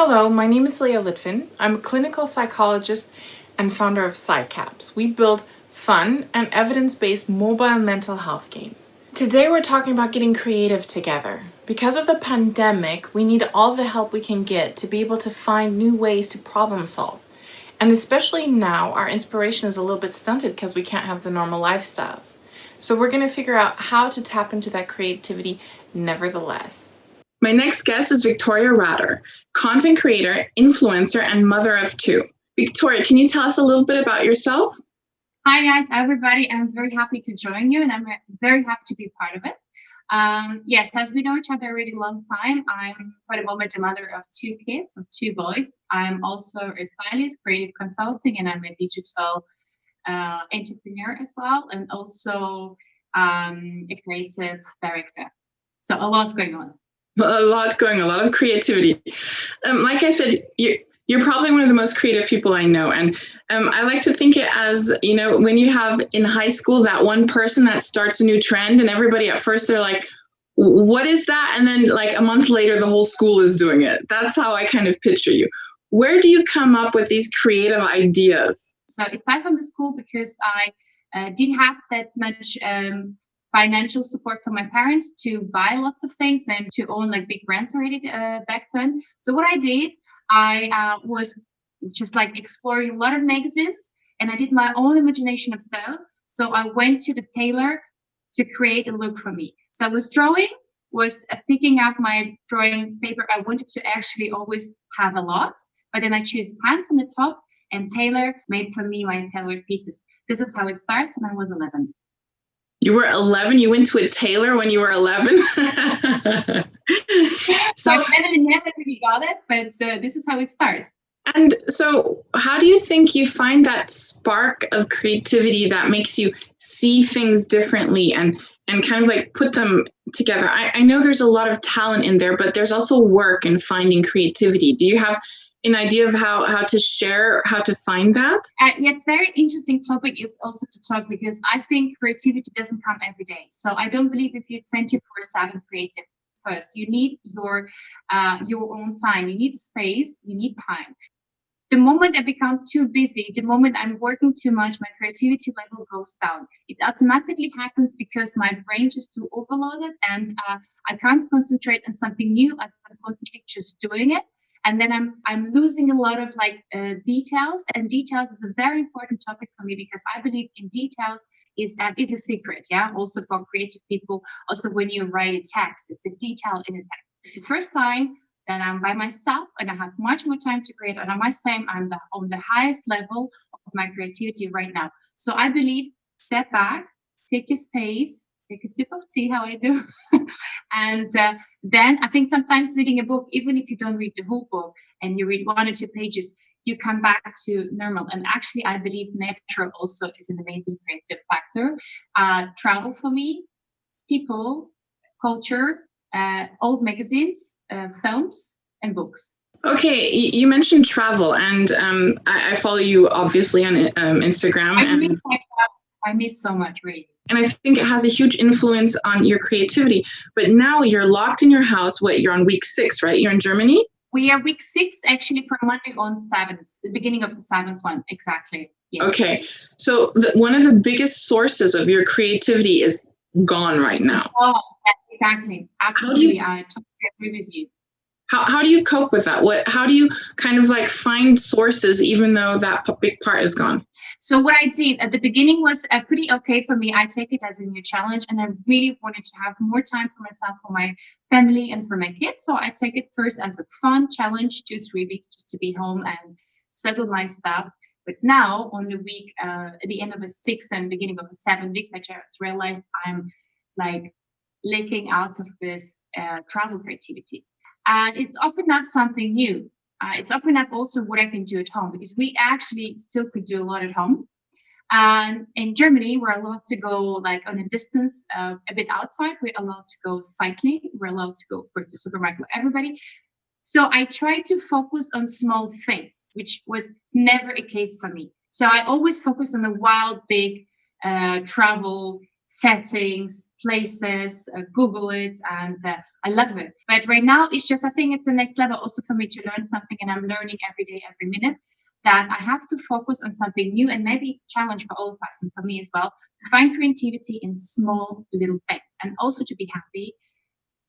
Hello, my name is Leah Litvin. I'm a clinical psychologist and founder of PsyCaps. We build fun and evidence-based mobile mental health games. Today we're talking about getting creative together. Because of the pandemic, we need all the help we can get to be able to find new ways to problem solve. And especially now, our inspiration is a little bit stunted because we can't have the normal lifestyles. So we're going to figure out how to tap into that creativity nevertheless. My next guest is Viktoria Rader, content creator, influencer, and mother of two. Viktoria, can you tell us a little bit about yourself? Hi guys, everybody. I'm very happy to join you and I'm very happy to be part of it. Yes, as we know each other a really long time, I'm for the moment a mother of two kids, of two boys. I'm also a stylist, creative consulting, and I'm a digital entrepreneur as well, and also a creative director. So a lot going on. A lot of creativity. Like I said, you're probably one of the most creative people I know. And I like to think it as, when you have in high school that one person that starts a new trend and everybody at first they're like, what is that? And then like a month later, the whole school is doing it. That's how I kind of picture you. Where do you come up with these creative ideas? So aside from the school, because I didn't have that much financial support from my parents to buy lots of things and to own like big brands already back then. So what I did, I was just like exploring a lot of magazines and I did my own imagination of style. So I went to the tailor to create a look for me. So I was drawing, was picking out my drawing paper. I wanted to actually always have a lot, but then I choose pants on the top and tailor made for me my tailored pieces. This is how it starts, and I was 11. You were 11? You went to a tailor when you were 11? So I never really got it, but this is how it starts. And so how do you think you find that spark of creativity that makes you see things differently and kind of like put them together? I know there's a lot of talent in there, but there's also work in finding creativity. Do you have an idea of how to share, how to find that? Yeah, it's a very interesting topic is also to talk because I think creativity doesn't come every day. So I don't believe if you're 24/7 creative first, you need your own time, you need space, you need time. The moment I become too busy, the moment I'm working too much, my creativity level goes down. It automatically happens because my brain is too overloaded and I can't concentrate on something new as I'm constantly just doing it. And then I'm losing a lot of details, and details is a very important topic for me because I believe in details is a secret. Yeah, also for creative people. Also, when you write a text, it's a detail in a text. It's the first time that I'm by myself and I have much more time to create. And I must say I'm on the highest level of my creativity right now. So I believe step back, take your space, take a sip of tea, how I do. And then I think sometimes reading a book, even if you don't read the whole book and you read 1 or 2 pages, you come back to normal. And actually, I believe nature also is an amazing creative factor. Travel for me, people, culture, old magazines, films, and books. Okay, you mentioned travel, and I follow you obviously on Instagram. I miss so much reading. And I think it has a huge influence on your creativity. But now you're locked in your house. You're on week 6, right? You're in Germany? We are week 6, actually, from Monday on 7th, the beginning of the 7th one, exactly. Yes. Okay, so one of the biggest sources of your creativity is gone right now. Oh, exactly. Absolutely. I totally agree with you. How do you cope with that? How do you kind of like find sources even though that big part is gone? So what I did at the beginning was pretty okay for me. I take it as a new challenge and I really wanted to have more time for myself, for my family and for my kids. So I take it first as a fun challenge, 2-3 weeks just to be home and settle my stuff. But now on the week, at the end of the 6th and beginning of the 7 weeks, I just realized I'm like leaking out of this travel creativity. And it's opened up something new. It's opened up also what I can do at home because we actually still could do a lot at home. And in Germany, we're allowed to go like on a distance a bit outside. We're allowed to go cycling. We're allowed to go for the supermarket, everybody. So I tried to focus on small things, which was never a case for me. So I always focus on the wild, big travel settings, places, Google it, and I love it. But right now, it's just, I think it's the next level also for me to learn something, and I'm learning every day, every minute, that I have to focus on something new. And maybe it's a challenge for all of us and for me as well, to find creativity in small little things, and also to be happy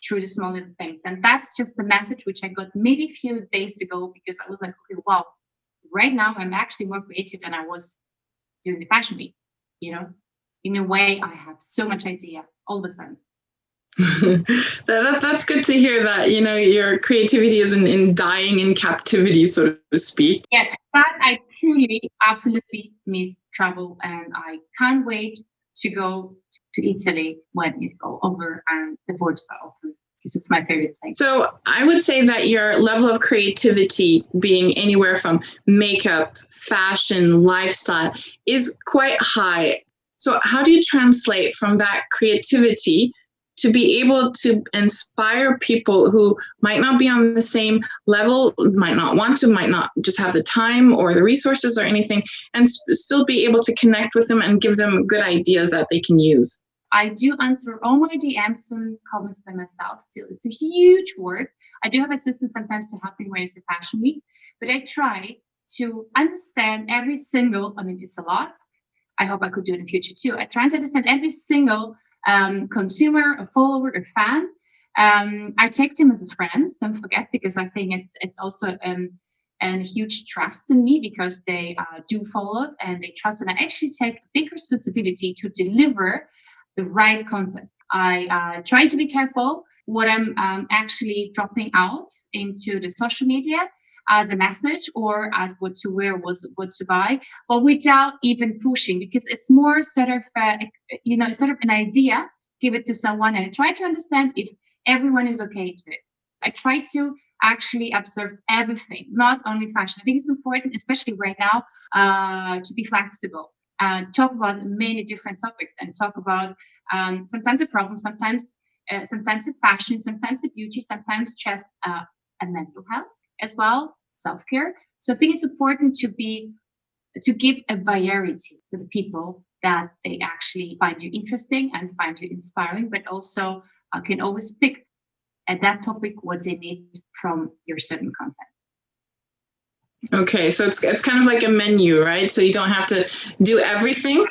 through the small little things. And that's just the message which I got maybe a few days ago, because I was like, okay, wow, right now I'm actually more creative than I was during the fashion week. In a way, I have so much idea all of a sudden. That's good to hear that, your creativity isn't in dying in captivity, so to speak. Yeah, but I truly, absolutely miss travel, and I can't wait to go to Italy when it's all over and the borders are open, because it's my favorite place. So I would say that your level of creativity, being anywhere from makeup, fashion, lifestyle, is quite high. So how do you translate from that creativity to be able to inspire people who might not be on the same level, might not want to, might not just have the time or the resources or anything, and still be able to connect with them and give them good ideas that they can use? I do answer all my DMs and comments by myself still. It's a huge work. I do have assistants sometimes to help me when it's a fashion week, but I try to understand every single, it's a lot. I hope I could do it in the future too. I try to understand every single consumer, a follower, a fan. I take them as a friend, don't forget, because I think it's also a huge trust in me, because they do follow and they trust, and I actually take a big responsibility to deliver the right content. I try to be careful what I'm actually dropping out into the social media as a message, or as what to wear, what to buy, but without even pushing, because it's more sort of an idea, give it to someone, and I try to understand if everyone is okay to it. I try to actually observe everything, not only fashion. I think it's important, especially right now, to be flexible and talk about many different topics, and talk about sometimes a problem, sometimes the fashion, sometimes the beauty, sometimes just and mental health as well, self-care. So I think it's important to give a variety to the people, that they actually find you interesting and find you inspiring, but also can always pick at that topic what they need from your certain content. Okay, so it's kind of like a menu, right? So you don't have to do everything,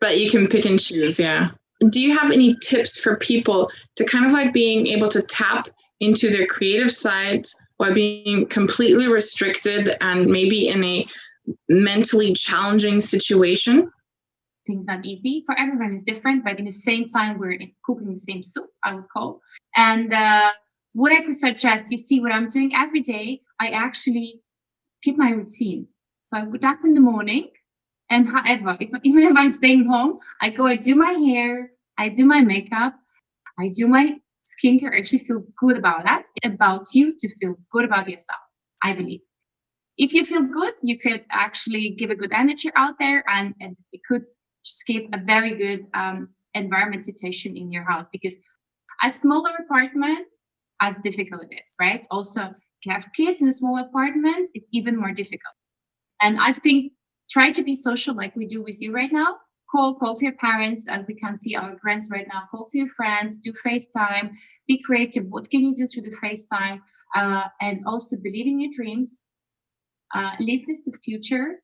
but you can pick and choose, yeah. Do you have any tips for people to kind of like being able to tap into their creative sides while being completely restricted and maybe in a mentally challenging situation? Things not easy for everyone, is different, but in the same time we're cooking the same soup, I would call. And what I could suggest, you see what I'm doing every day, I actually keep my routine. So I wake up in the morning, and however, even if I'm staying home, I do my hair, I do my makeup, I do my skincare. I actually feel good about that. It's about you to feel good about yourself, I believe. If you feel good, you could actually give a good energy out there, and it could just give a very good environment situation in your house, because a smaller apartment, as difficult it is, right? Also, if you have kids in a small apartment, it's even more difficult. And I think try to be social like we do with you right now. Call to your parents, as we can see our grands right now. Call to your friends, do FaceTime, be creative. What can you do through the FaceTime? And also believe in your dreams. Live with the future,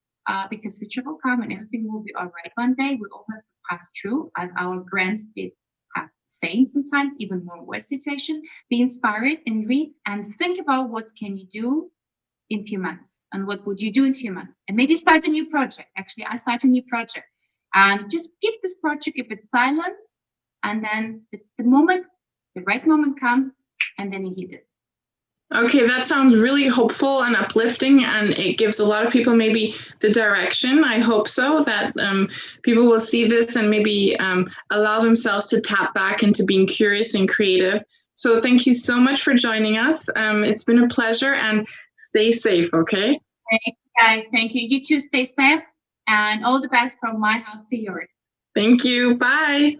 because future will come and everything will be all right. One day we all have to pass through, as our grands did have the same, sometimes even more worse situation. Be inspired and read and think about what can you do in a few months, and what would you do in a few months, and maybe start a new project. Actually, I start a new project, and just keep this project, keep it silent, and then the right moment comes, and then you hit it. Okay, that sounds really hopeful and uplifting, and it gives a lot of people maybe the direction. I hope so, that people will see this and maybe allow themselves to tap back into being curious and creative. So thank you so much for joining us. It's been a pleasure, and stay safe, okay? Thank you, guys. Thank you. You too, stay safe, and all the best from my house to yours. Thank you. Bye.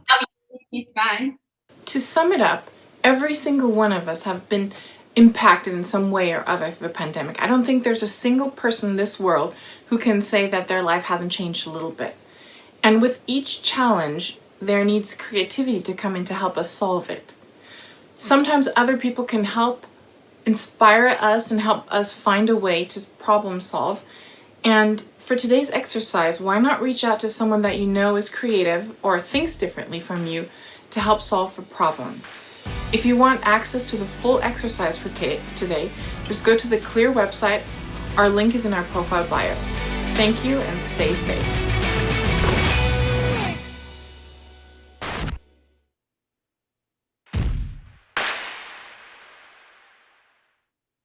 Bye. To sum it up, every single one of us have been impacted in some way or other through the pandemic. I don't think there's a single person in this world who can say that their life hasn't changed a little bit. And with each challenge, there needs creativity to come in to help us solve it. Sometimes other people can help inspire us and help us find a way to problem solve. And for today's exercise, why not reach out to someone that you know is creative or thinks differently from you to help solve a problem? If you want access to the full exercise for today, just go to the Clear website. Our link is in our profile bio. Thank you and stay safe.